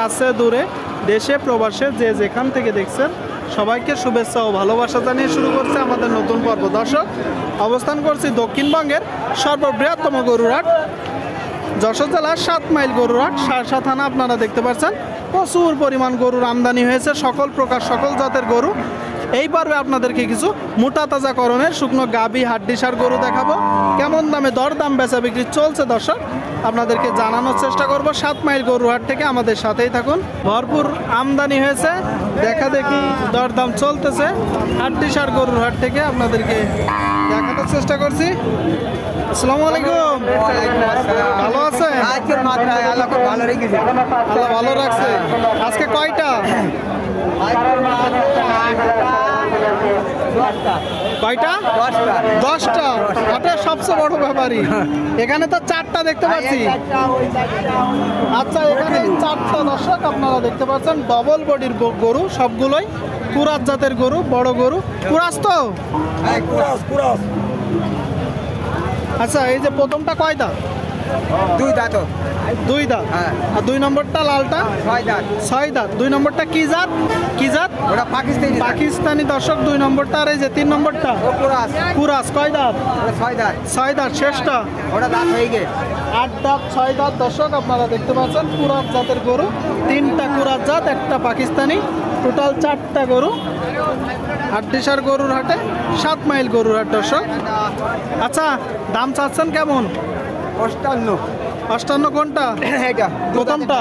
কাছে দূরে দেশে প্রবাসে যে যেখান থেকে দেখছেন সবাইকে শুভেচ্ছা ও ভালোবাসা জানিয়ে শুরু করছে আমাদের নতুন পর্ব। দর্শক, অবস্থান করছি দক্ষিণবঙ্গের সর্ববৃহত্তম গরুর হাট যশোর জেলার 7 মাইল গরুর হাট সারসা থানা। আপনারা দেখতে পাচ্ছেন প্রচুর পরিমাণ গরুর আমদানি হয়েছে, সকল প্রকার সকল জাতের গরু। এই পর্বে আপনাদেরকে কিছু মোটা তাজাকরণের শুকনো গাবি হাড্ডিসার গরু দেখাবো। কেমন দামে দরদাম বেচা বিক্রি চলছে দর্শক আপনাদেরকে জানানোর চেষ্টা করব। 7 মাইল গরুর হাট থেকে আমাদের সাথেই থাকুন। ভরপুর আমদানি হয়েছে, দেখা দেখি দরদাম চলতেছে হাড্ডিসার গরুর হাট থেকে আপনাদেরকে দেখানোর চেষ্টা করছি। আসসালামু আলাইকুম, ভালো আছেন? আল্লাহ ভালো রাখছে। আজকে কয়টা? কয়টা? 10টা। হাটের সবচেয়ে বড় ব্যাপারী। এখানে তো 4টা দেখতে পাচ্ছি। আচ্ছা, এখানে 4টা দর্শক আপনারা দেখতে পাচ্ছেন ডবল বডির গরু, সবগুলোই কুরাস জাতের গরু, বড় গরু। কুরাস তো? আচ্ছা, এই যে প্রথমটা কয় দাঁত? 2 দাঁত। 2 দাঁত। আর 2 নম্বরটা লালটা? 6 দাঁত। 6 দাঁত। 2 নম্বরটা কি জাত? কি জাত? ওটা পাকিস্তানি। পাকিস্তানি দর্শক 2 নম্বরটা। আর এই যে 3 নম্বরটা কুরাস। কুরাস কয় দাঁত? ওটা 6 দাঁত। 6 দাঁত। শেষটা? ওটা দাঁত হয়ে গেছে 8 দাঁত 6 দাঁত দর্শক আপনারা দেখতে পাচ্ছেন কুরাস জাতের গরু। 3টা কুরাস জাত, একটা পাকিস্তানি, টোটাল 4টা গরু হাড্ডিসার গরুর হাটে 7 মাইল গরুর হাট দর্শক। আচ্ছা, দাম চাচ্ছেন কেমন? 58। কোনটা? এটা প্রথমটা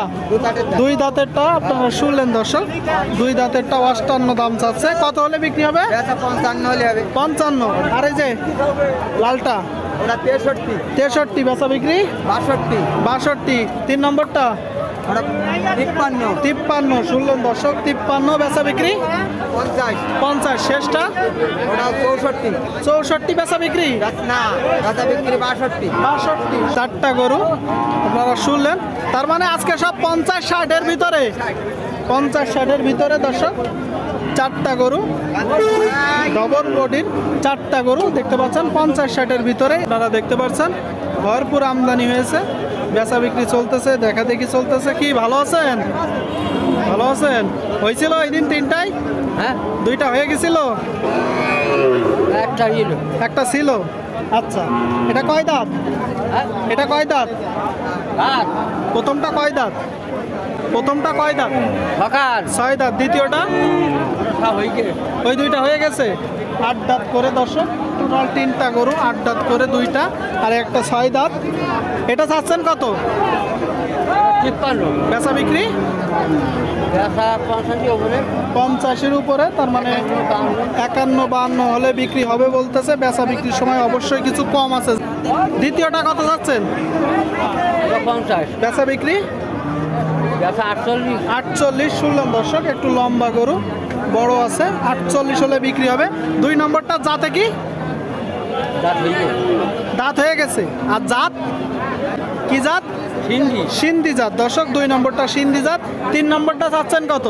2 দাঁতেরটা আপনারা শুনলেন দর্শক, 2 দাঁতেরটা 58 দাম চাচ্ছে। কত হলে বিক্রি হবে? 55 হলে হবে। 55। আর এই যে লালটা? ওটা 63। 63 বেচা বিক্রি? 62। 62। 3 নম্বরটা? ওটা 53। 53 শুনলেন দর্শক, 53 বেচা বিক্রি? 50। 50। শেষটা? ওটা 64। 64 বেচা বিক্রি? না, দাঁতা বিক্রি 62। 62। 4টা গরু আপনারা শুনলেন, তার মানে আজকে সব 50-60-এর ভিতরে, 50-60-এর ভিতরে দর্শক 4টা গরু ডবল বডির 4টা গরু দেখতে পাচ্ছেন 50-60-এর ভিতরে আপনারা দেখতে পাচ্ছেন। ভরপুর আমদানি হয়েছে, বেচা বিক্রি চলতেছে, দেখা দেখি চলতেছে। কি ভালো আছেন? ভালো আছেন? হয়েছিল এই দিন 3টায়? হ্যাঁ, 2টা হয়ে গেছিল, একটা ছিল। আচ্ছা, এটা কয় দাঁত? এটা কয় দাঁত? প্রথমটা কয় দাঁত? প্রথমটা কয় দাঁত? 6 দাঁত। দ্বিতীয়টা? ওই 2টা হয়ে গেছে। 8 দাঁত করে দর্শক, টোটাল 3টা গরু, 8 দাঁত করে 2টা আর একটা 6 দাঁত। এটা চাচ্ছেন কত? 53। বেচা বিক্রি 50-এর উপরে, তার মানে 51-52 হলে বিক্রি হবে বলতেছে। বেচা বিক্রির সময় অবশ্যই কিছু কম আছে। দ্বিতীয়টা কত যাচ্ছেন? 50। বেচা বিক্রি 48 শুনলাম দর্শক, একটু লম্বা গরু, বড় আছে। 48 হলে বিক্রি হবে। 2 নম্বরটা জাতে কি? দাঁত হয়ে গেছে। আর জাত কি জাত? সিন্ধি জাত দর্শক। 2 নম্বরটা সিন্ধি জাত। 3 নম্বরটা চাচ্ছেন কত?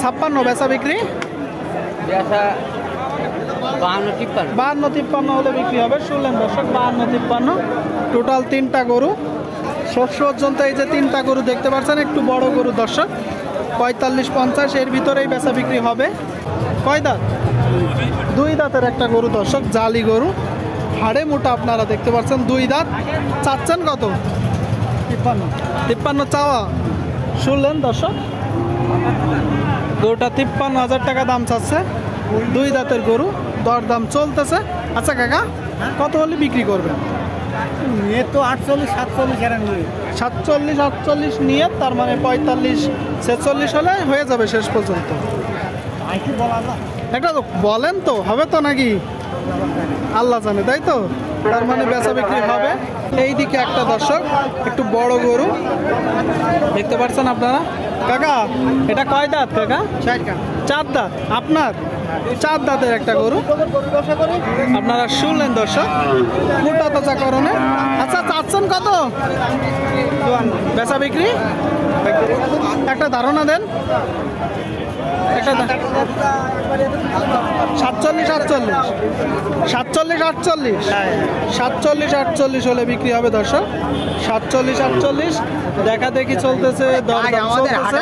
56। বেচা বিক্রি 52-53 হলে বিক্রি হবে শুনলেন দর্শক। 52-53 টোটাল 3টা গরু। শেষ পর্যন্ত এই যে 3টা গরু দেখতে পাচ্ছেন, একটু বড় গরু দর্শক, 45-50 এর ভিতরেই বেচা বিক্রি হবে। কয় দাঁত? 2 দাঁতের একটা গরু দর্শক, জালি গরু, হাড়ে মোটা আপনারা দেখতে পাচ্ছেন। 2 দাঁত। চাচ্ছেন কত? 53 চাওয়া শুনলেন দর্শক। গরুটা 53,000 টাকা দাম চাচ্ছে। 2 দাঁতের গরু, দরদাম চলতেছে। আচ্ছা কাকা, কত হলে বিক্রি করবেন? নিয়ে তো 47-48 নিয়ে, তার মানে 45-46 হলে হয়ে যাবে শেষ পর্যন্ত। একটা তো বলেন তো, হবে তো নাকি? আল্লাহ জানে, তাই তো? তার মানে বেচা বিক্রি হবে। এইদিকে একটা দর্শক, একটু বড় গরু দেখতে পাচ্ছেন আপনারা। কাকা, এটা কয় দাঁত কাকা? 4 দাঁত। আপনার 4 দাঁতের একটা গরু আপনারা শুনলেন দর্শক, মোটা তাজা করণে। আচ্ছা, চাচ্ছেন কত? বেচা বিক্রি একটা ধারণা দেন, একটা 47-48 হলে বিক্রি হবে দর্শক। 47-48 দেখা দেখি চলতেছে, দরদাম চলতেছে।